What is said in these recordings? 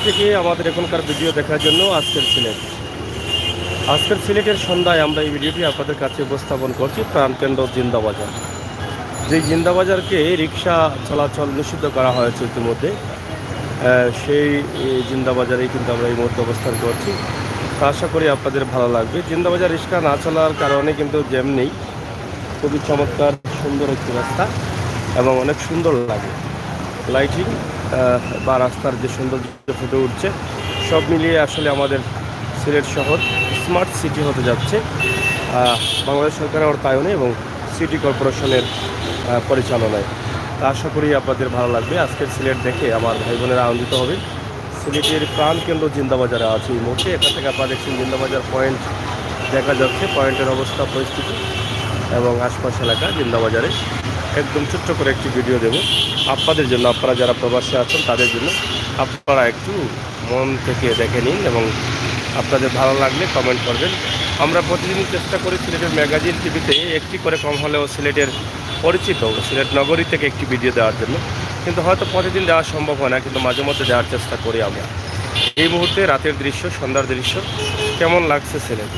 থেকে আমাদের এখনকার ভিডিও দেখার জন্য আজকের সিলেটের সন্ধ্যায় আমরা এই ভিডিওটি আপনাদের কাছে উপস্থাপন করছি প্রাণকেন্দ্র জিন্দাবাজার। যে জিন্দাবাজারকে রিক্সা চলাচল নিষিদ্ধ করা হয়েছে ইতিমধ্যে, সেই জিন্দাবাজারেই কিন্তু আমরা এই মুহূর্তে অবস্থান করছি। তো আশা করি আপনাদের ভালো লাগবে। জিন্দাবাজার রিক্সা না চলার কারণে কিন্তু জ্যাম নেই, খুবই চমৎকার সুন্দর একটি রাস্তা এবং অনেক সুন্দর লাগে। লাইটিং বা রাস্তার যে সৌন্দর্য ফুটে উঠছে, সব মিলিয়ে আসলে আমাদের সিলেট শহর স্মার্ট সিটি হতে যাচ্ছে বাংলাদেশ সরকারের অর্থায়নে এবং সিটি কর্পোরেশনের পরিচালনায়। তা আশা করি আপনাদের ভালো লাগবে। আজকের সিলেট দেখে আমার ভাই বোনেরা আনন্দিত হবে। সিলেটের প্রাণকেন্দ্র জিন্দাবাজারে আছে এই মুহূর্তে। এখান থেকে আপনারা দেখছেন জিন্দাবাজার পয়েন্ট দেখা যাচ্ছে, পয়েন্টের অবস্থা পরিস্থিতি এবং আশপাশ এলাকা জিন্দাবাজারে একদম ছোট্ট করে একটি ভিডিও দেব আপনাদের জন্য। আপনারা যারা প্রবাসী আছেন তাদের জন্য আপনারা একটু মন থেকে দেখে নিন এবং আপনাদের ভালো লাগলে কমেন্ট করবেন। আমরা প্রতিদিন চেষ্টা করি সিলেটের ম্যাগাজিন টিভিতে একটি করে কম হলেও সিলেটের পরিচিত সিলেট নগরী থেকে একটি ভিডিও দেওয়ার জন্য, কিন্তু হয়তো প্রতিদিন দেওয়া সম্ভব হয় না, কিন্তু মাঝে মধ্যে দেওয়ার চেষ্টা করি আমরা। এই মুহূর্তে রাতের দৃশ্য, সন্ধ্যার দৃশ্য কেমন লাগছে সিলেট।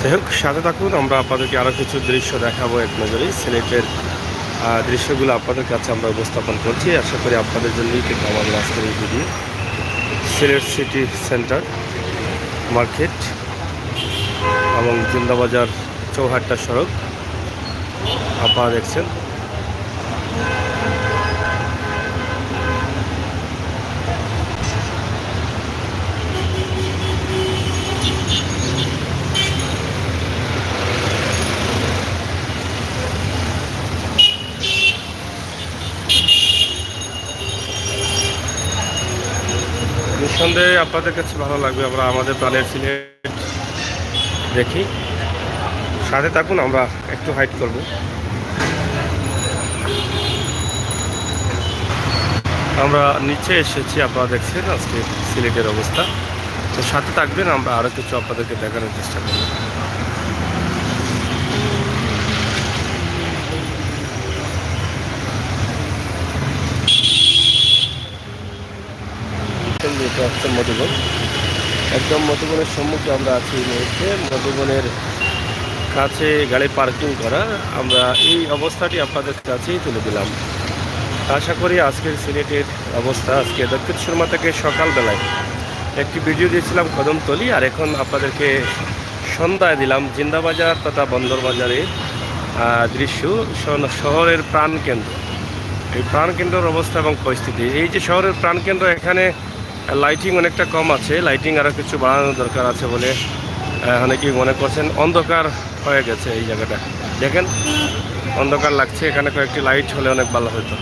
যাই হোক, সাথে থাকুন, আমরা আপনাদেরকে আরও কিছু দৃশ্য দেখাবো এক নজরে। সিলেটের দৃশ্যগুলো আপনাদের কাছে আমরা উপস্থাপন করছি। আশা করি আপনাদের জন্যই কিন্তু আমাদের আজকের এই video. Sylhet city centre market এবং জিন্দাবাজার চৌহাট্টা সড়ক আপনারা দেখছেন। নিঃসন্দেহে আপনাদের কাছে ভালো লাগবে। আমরা আমাদের প্রাণের সিলেট দেখি, সাথে থাকুন, আমরা একটু হাইট করব। আমরা নিচে এসেছি, আপনারা দেখছেন আজকে সিলেটের অবস্থা। তো সাথে থাকবেন, আমরা আরও কিছু আপনাদেরকে দেখানোর চেষ্টা করব। মধুবন, একদম মধুবনের সম্মুখে আমরা আছি এই মুহূর্তে। মধুবনের কাছে গাড়ি পার্কিং করা, আমরা এই অবস্থাটি আপনাদের কাছেই তুলে দিলাম। আশা করি আজকের সিলেটের অবস্থা, আজকে দক্ষিণ সুরমা থেকে সকালবেলায় একটি ভিডিও দিয়েছিলাম কদমতলি, আর এখন আপনাদেরকে সন্ধ্যায় দিলাম জিন্দাবাজার তথা বন্দরবাজারের দৃশ্য, শহরের প্রাণকেন্দ্র। এই প্রাণকেন্দ্রের অবস্থা এবং পরিস্থিতি, এই যে শহরের প্রাণকেন্দ্র, এখানে লাইটিং অনেকটা কম আছে, লাইটিং আরও কিছু বাড়ানোর দরকার আছে বলে অনেকেই মনে করছেন। অন্ধকার হয়ে গেছে এই জায়গাটা, দেখেন অন্ধকার লাগছে। এখানে কয়েকটি লাইট হলে অনেক ভালো হতো।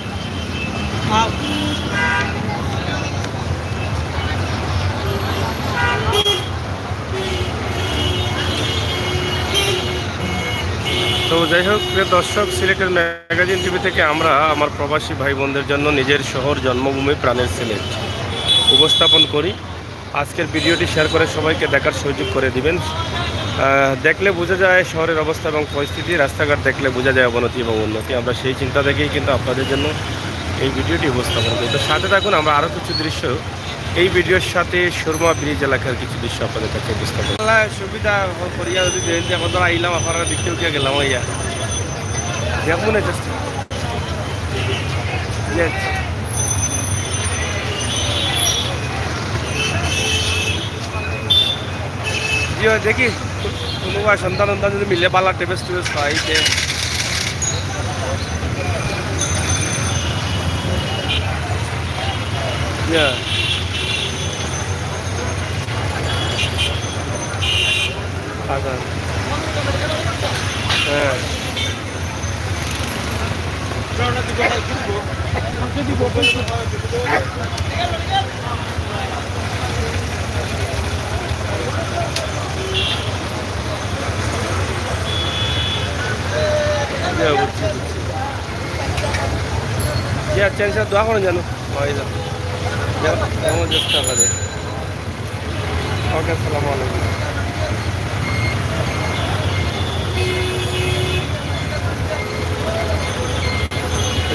তো যাই হোক, প্রিয় দর্শক, সিলেটের ম্যাগাজিন টিভি থেকে আমরা আমার প্রবাসী ভাই বোনদের জন্য নিজের শহর, জন্মভূমি, প্রাণের সিলেট উপস্থাপন করি। আজকের ভিডিওটি শেয়ার করে সবাইকে দেখার সুযোগ করে দিবেন। দেখলে বোঝা যায় শহরের অবস্থা এবং পরিস্থিতি, রাস্তাঘাট দেখলে বোঝা যায় অবনতি এবং উন্নতি। আমরা সেই চিন্তা থেকেই কিন্তু আপনাদের জন্য এই ভিডিওটি উপস্থাপন করি। তো সাথে থাকুন, আমরা আরও কিছু দৃশ্য এই ভিডিওর সাথে সুরমা ব্রিজ এলাকার কিছু দৃশ্য আপনাদের কাছে উপস্থাপন সুবিধা করিয়া যদি আইলাম আপনারা দেখতে উঠিয়া গেলাম ইয়া দেখুন দেখি কোনোবা সন্তান যদি মিলে পালা টেবেস টেবেস খাইতে হ্যাঁ আর চেঞ্জ দোয়া করেন জানো যেমন চেষ্টা করে। ওকে, আসসালামু আলাইকুম।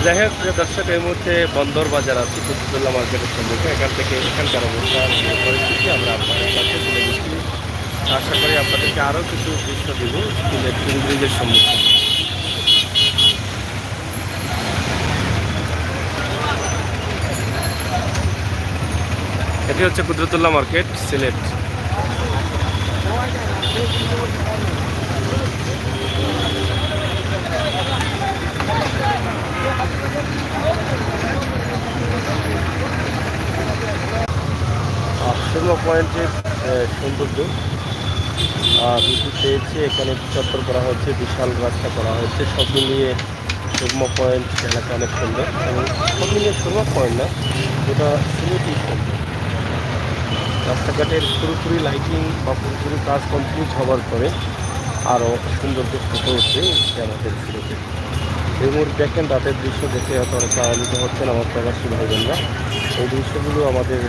যাই হোক দর্শক, এই মুহূর্তে বন্দর বাজার আছে কুতুবুল্লাহ মার্কেটের সম্মুখে। এখান থেকে এখানকার অবস্থার পরিস্থিতি আমরা আপনাদের কাছে তুলে দিচ্ছি। আশা করি আপনাদেরকে আরও কিছু দৃশ্য দিব সিলেট ব্রিজের সম্মুখে। এটি হচ্ছে কুদরতুল্লাহ মার্কেট, সিলেট। সুরমা পয়েন্টের সৌন্দর্য বৃদ্ধি পেয়েছে। এখানে চত্বর করা হচ্ছে, বিশাল রাস্তা করা হচ্ছে। সব মিলিয়ে সুরমা পয়েন্ট এলাকা অনেক সুন্দর, এবং সব মিলিয়ে সুরমা পয়েন্ট না, ওটা সিলেটই সুন্দর। রাস্তাঘাটের পুরোপুরি লাইটিং বা পুরোপুরি কাজ কমপ্লিট হওয়ার পরে আরও সৌন্দর্য ফুটে উঠবে আমাদের সিলেটে। এই মুহূর্তে দেখেন রাতের দৃশ্য দেখে হয়তো অনেক আনন্দিত হচ্ছেন আমার প্রবাসী ভাই বোনরা। এই দৃশ্যগুলো আমাদের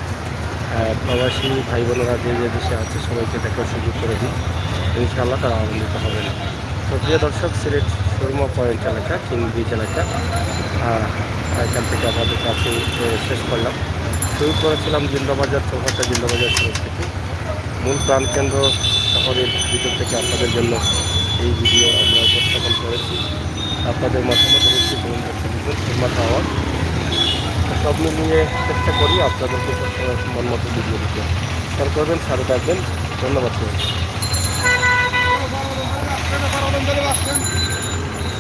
প্রবাসী ভাই বোনেরা যে যে দেশে আছে সবাইকে দেখার সুযোগ করে দিই, ইনশাআল্লাহ তারা আনন্দিত হবেন। তো প্রিয় দর্শক, সিলেট সুরমা পয়েন্ট এলাকা, কিং ব্রিজ এলাকা, এখান থেকে আমাদের কাছে শেষ করলাম। শুরু করেছিলাম জিন্দাবাজার, চৌহাট্টা জিন্দাবাজার সংস্কৃতি মূল প্রাণকেন্দ্র শহরের ভিতর থেকে আপনাদের জন্য এই ভিডিও আমরা উপস্থাপন করেছি। আপনাদের মতামত অবশ্যই কমেন্ট বক্সে দিবেন, সুরমা টাওয়ার সব মিলিয়ে চেষ্টা করি আপনাদেরকে সবসময় মন মতো ভিডিও দিতে। খেয়াল করবেন, সাথে থাকবেন। ধন্যবাদ।